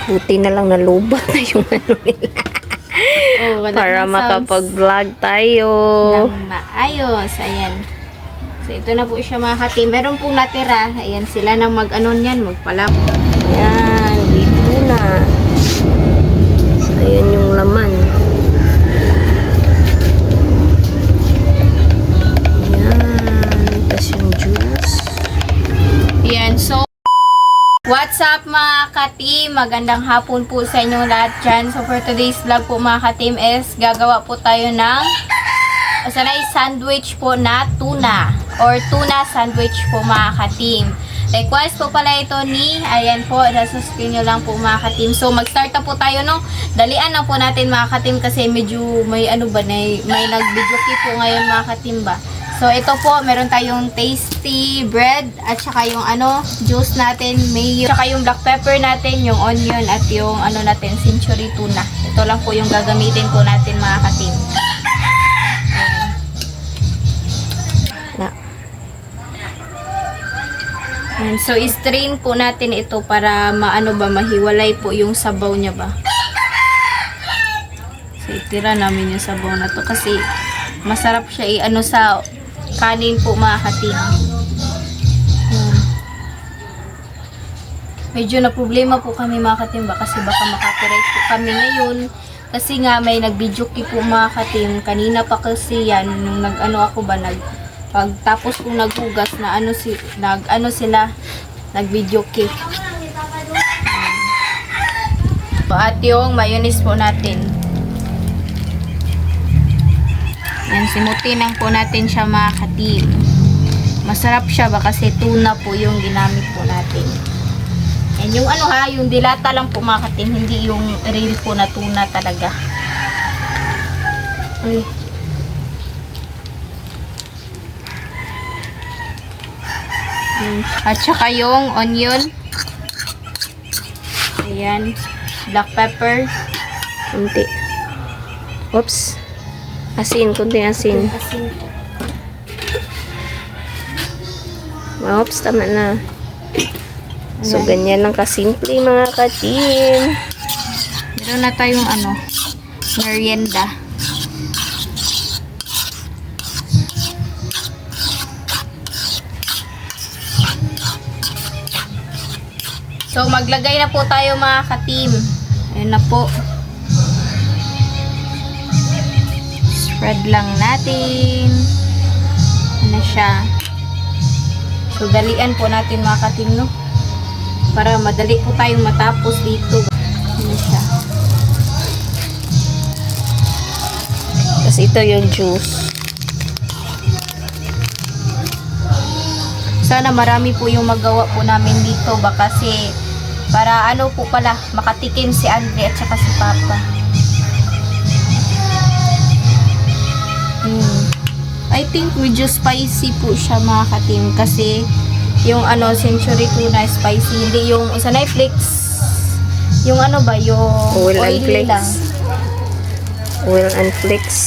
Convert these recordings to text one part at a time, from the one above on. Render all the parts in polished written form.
Buti na lang nalubat na yung ano nila. Oh, wala Para na sounds makapag-vlog tayo. ng maayos. Ayan. So, ito na po siya mga ka-team. Meron pong natira. Ayan, sila nang mag-ano niyan, magpalap. Ayan, dito na. So, ayan yung laman. Ayan, tapos yung juice. Ayan, so, what's up mga ka-team? Magandang hapon po sa inyong lahat dyan. So, for today's vlog po mga ka-team is gagawa po tayo ng sandwich po na tuna or tuna sandwich po mga ka-team. Request po pala ito ni, ayan po, nasa screen nyo lang po mga ka-team. So, mag-start na po tayo, no? Dalian na po natin mga ka-team kasi medyo may ano ba, may nag-videoke po ngayon mga ka-team ba. So, ito po, meron tayong tasty bread at saka yung ano, juice natin, mayo, saka yung black pepper natin, yung onion at yung ano natin, century tuna. Ito lang po yung gagamitin po natin mga ka-team. Na. And so, i-strain po natin ito para maano ba, mahiwalay po yung sabaw niya ba. So, itira namin yung sabaw na to kasi masarap siya i-ano sa kanin po mga ka-team. Medyo na problema po kami mga ka-team ba kasi baka makapiright po kami ngayon. Kasi nga may nag-videoke po mga ka-team. Kanina pa kasi yan, nung nag-ano ako ba, pagtapos kong naghugas na sila nag-videoke. At yung mayonnaise po natin. Yan, simutin lang po natin siya mga ka-team. Masarap siya ba kasi tuna po yung ginamit po natin. And yung ano ha, yung dilata lang po mga ka-team, hindi yung real po na tuna talaga. Uy. At saka yung onion. Ayan. Black pepper. Kunti. Oops. Asin, kunti asin. Asin po. Oops, tama na. So, ganyan lang kasimple mga ka-team. Meron na tayong ano, merienda. So, maglagay na po tayo mga ka-team. Ayan na po. Spread lang natin. Ano siya. So, dalian po natin mga ka-team, no? Para madali po tayong matapos dito. Ano siya. Tapos ito yung juice. Sana marami po yung magawa po namin dito ba kasi para ano po pala makatikim si Andre at saka si Papa. I think medyo spicy po siya mga ka-team kasi yung ano century tuna spicy, hindi yung sanay flakes. Yung ano ba, yung Oil and oily flakes. lang. Oil and flakes.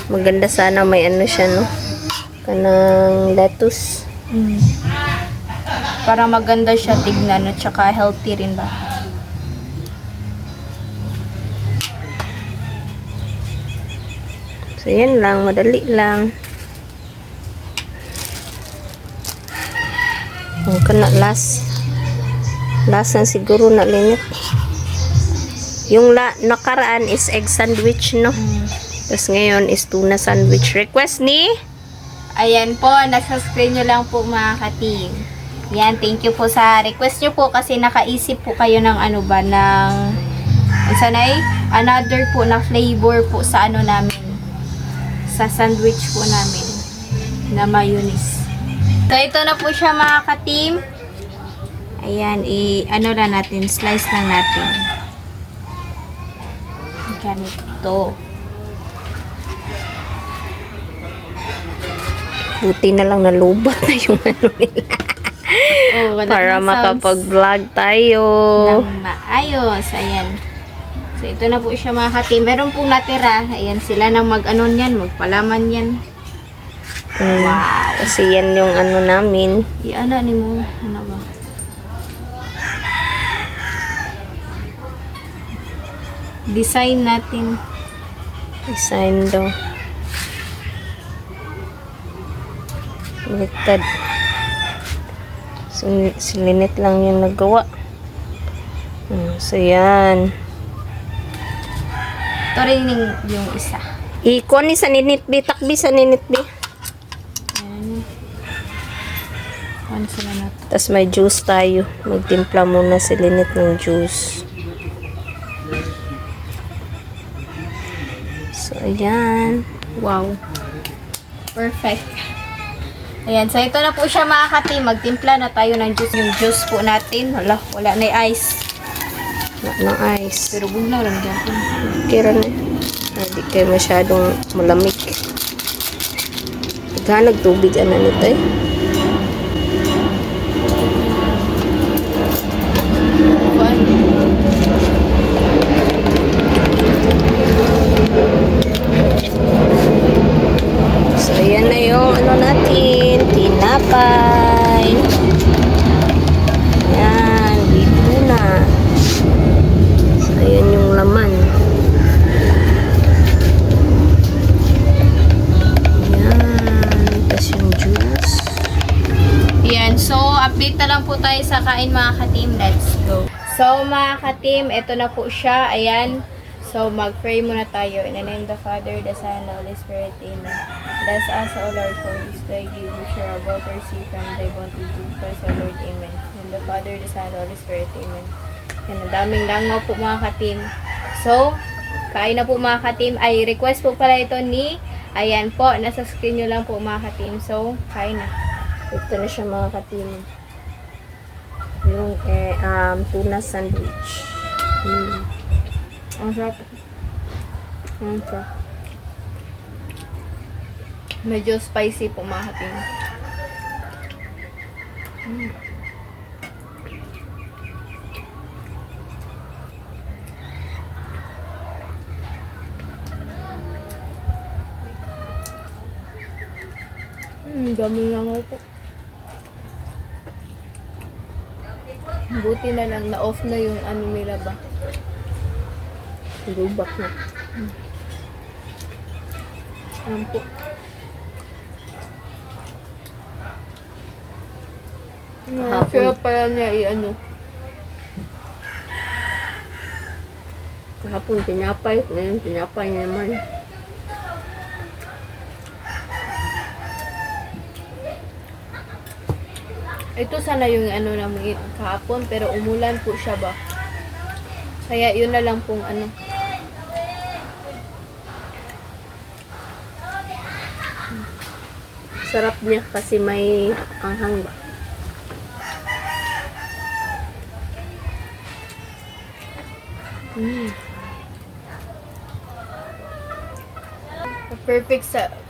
Maganda sana may ano siya, no? Kanang lettuce. Para maganda siya tignan at saka healthy rin ba. So, yan lang. Madali lang. Ang kana last na siguro na linit. Yung nakaraan is egg sandwich, no? Tapos ngayon is tuna sandwich. Request ni? Ayan po, nasa screen nyo lang po mga ka-team. Yan, thank you po sa request nyo po kasi nakaisip po kayo ng ano ba, ng sanay, another po na flavor po sa ano namin, sa sandwich po namin, na mayonnaise. So, ito na po siya mga ka-team. Ayan, ano lang natin, slice lang natin. Ganito. Buti na lang nalubat na yung ano nila. Oh, wala Para na sounds makapag-vlog tayo. ng maayos. Ayan. So, ito na po siya mga ka-team. Meron pong natira. Ayan, sila nang mag-ano niyan, magpalaman yan. Wow. Kasi yan yung ano namin. Iana ni mo. Ano ba? Design natin. Design daw. Baliktad. Silinit lang yung nagawa. So, yan. Ito rin yung isa. Ikuha ni sa ninitbi. Takbi sa ninitbi. Ayan. Ano sila natin? Tapos may juice tayo. Magtimpla muna si Linit ng juice. So, ayan. Wow. Perfect. Ayan. So, ito na po siya mga ka-team. Magtimpla na tayo ng juice. Yung juice po natin. Wala na yung ice. Wala ng ice. Pero bugnaw lang dyan. Kira na. Hindi kayo masyadong malamig. Naghanag tubig ano nito eh. So, ayan na yung ano natin. Tinapay. Ayan. Dito na. So, ayan yung laman. Yan. So, update na lang po tayo sa kain mga ka-team. Let's go. So, mga ka-team, ito na po siya. Ayan. So, mag-pray muna tayo. In the name of the Father, the Son, and the Holy Spirit. Amen. Bless us, O Lord, for this day you which are about to receive from thy bounty. Christ, O Lord. Amen. In the Father, the Son, and the Holy Spirit. Amen. Yan. Ang daming langaw po mga ka-team. So, kain na po mga ka-team. Ay, request po pala ito ni, ayan po, nasa screen nyo lang po mga ka-team. So, kain na. Ito na siya mga ka-team. Yung tuna sandwich. Ang sarap. Ang sarap. Medyo spicy po mga ka-team. Dami lang ako po. Buti na lang na-off na yung ano nila ba. Lubak na. Ayan po. Kaya pala niya i-ano. Kahapon tinapay. Ngayon tinapay niya naman. Ito sana yung ano namin kahapon pero umulan po siya ba. Kaya yun na lang pong ano. Sarap niya kasi may anghang ba.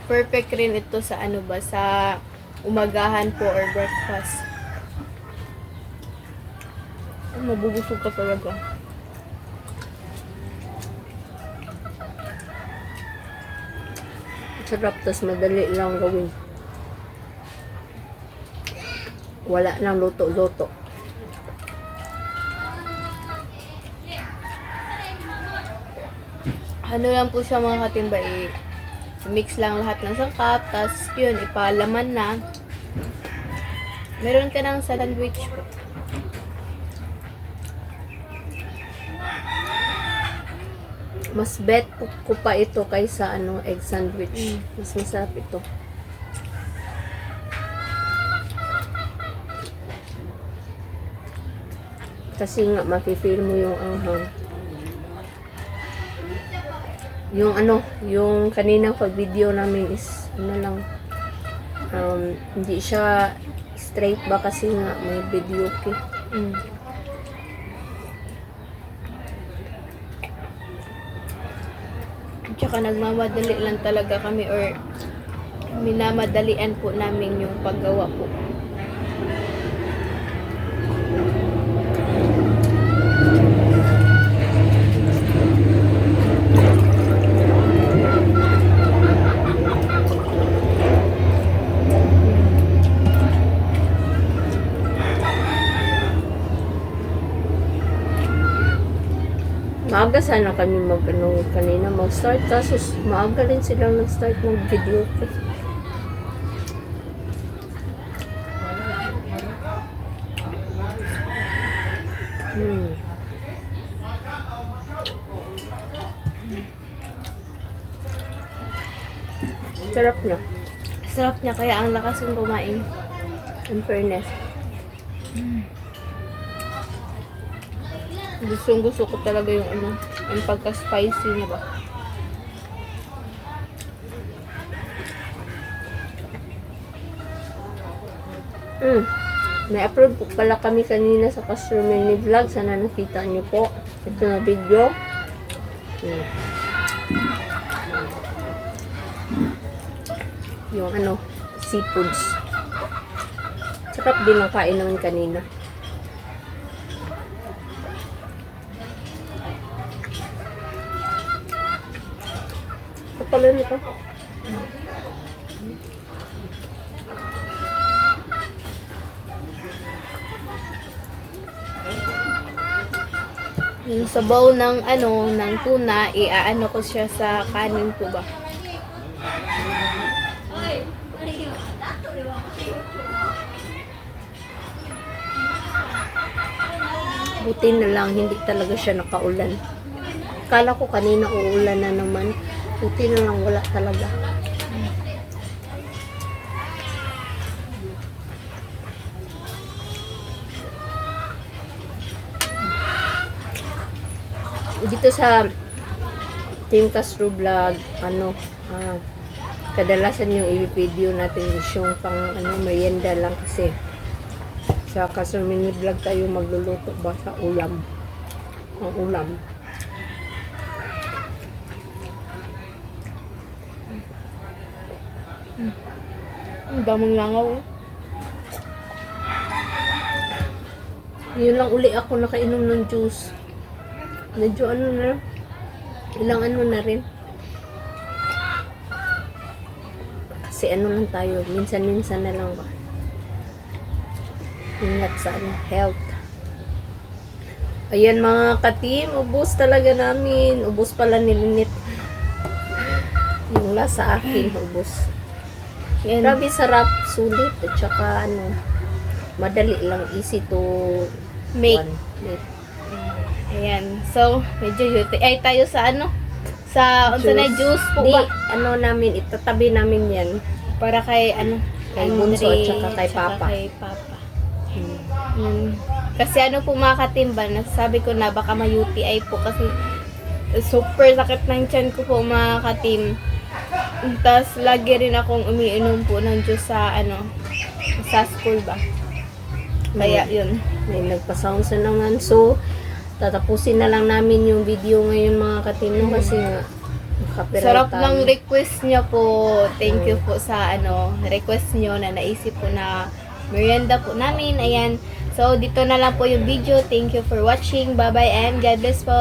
Perfect rin ito sa ano ba sa umagahan po or breakfast. Ay, mabubusog ka talaga. Sarap, tas madali lang gawin. Wala nang luto-luto. Ano lang po siya mga katimba, mix lang lahat ng sangkap, tapos yun, ipalaman na. Meron ka ng sandwich po. Mas bet ko pa ito kaysa ano, egg sandwich. Mas masarap ito. Kasi nga, mafe-feel mo yung anghang. Yung ano, yung kaninang pag-video namin is, ano lang, hindi siya straight ba kasi nga may video okay. Tsaka nagmamadali lang talaga kami or minamadalian po namin yung paggawa po. Maaga sana kami kanina mag-start. Kaso maaga rin silang nag-start ng video. Sarap na. Sarap niya, kaya ang lakas yung kumain. In fairness. Gusto ko talaga yung yung pagka-spicy niya ba. May-upload po pala kami kanina sa Castro Mini Vlog. Sana nakita niyo po. Ito na video. Yung seafoods. Sarap din ang kain namin kanina. Ito pala nito. Yung sabaw ng ng tuna, iaano ko siya sa kanin po ba? Buti na lang, hindi talaga siya nakaulan. Kala ko kanina uulan na naman. Buti na lang, wala talaga. Dito sa Team Castro Vlog, kadalasan yung i-video natin is yung pang merienda lang kasi sa Castro Mini Vlog tayo magluluto ba sa ulam. Ang ulam. Ang daming langaw. Yun lang uli ako nakainom ng juice. Medyo na. Ilang na rin. Kasi lang tayo. Minsan-minsan na lang ba. Ingat sa health. Ayan mga ka-team. Ubus talaga namin. Ubus pala nilinit. Yung lasa akin. Ubus. Yan. Grabe sarap. Sulit. At saka madali lang. Easy to Make. make. Ayan. So, medyo yuti. Ay, tayo sa sa unsa na juice po Di, ba? namin, itatabi namin yan. Para kay Kay Bunso at saka kay tsaka Papa. kay Papa. Kasi po mga katimba, nasabi ko na baka may-UTI po kasi super sakit ng tiyan ko po mga katim. Tapos lagi rin akong umiinom po ng juice sa sa school ba. Kaya yun. May nagpa-sounds na naman. So, tatapusin na lang namin yung video ngayon mga katino kasi nga copyright Sarap tayo. ng request niya po. Thank you po sa request niyo na naisip po na merienda po namin. Ayan. So, dito na lang po yung video. Thank you for watching. Bye-bye and God bless po.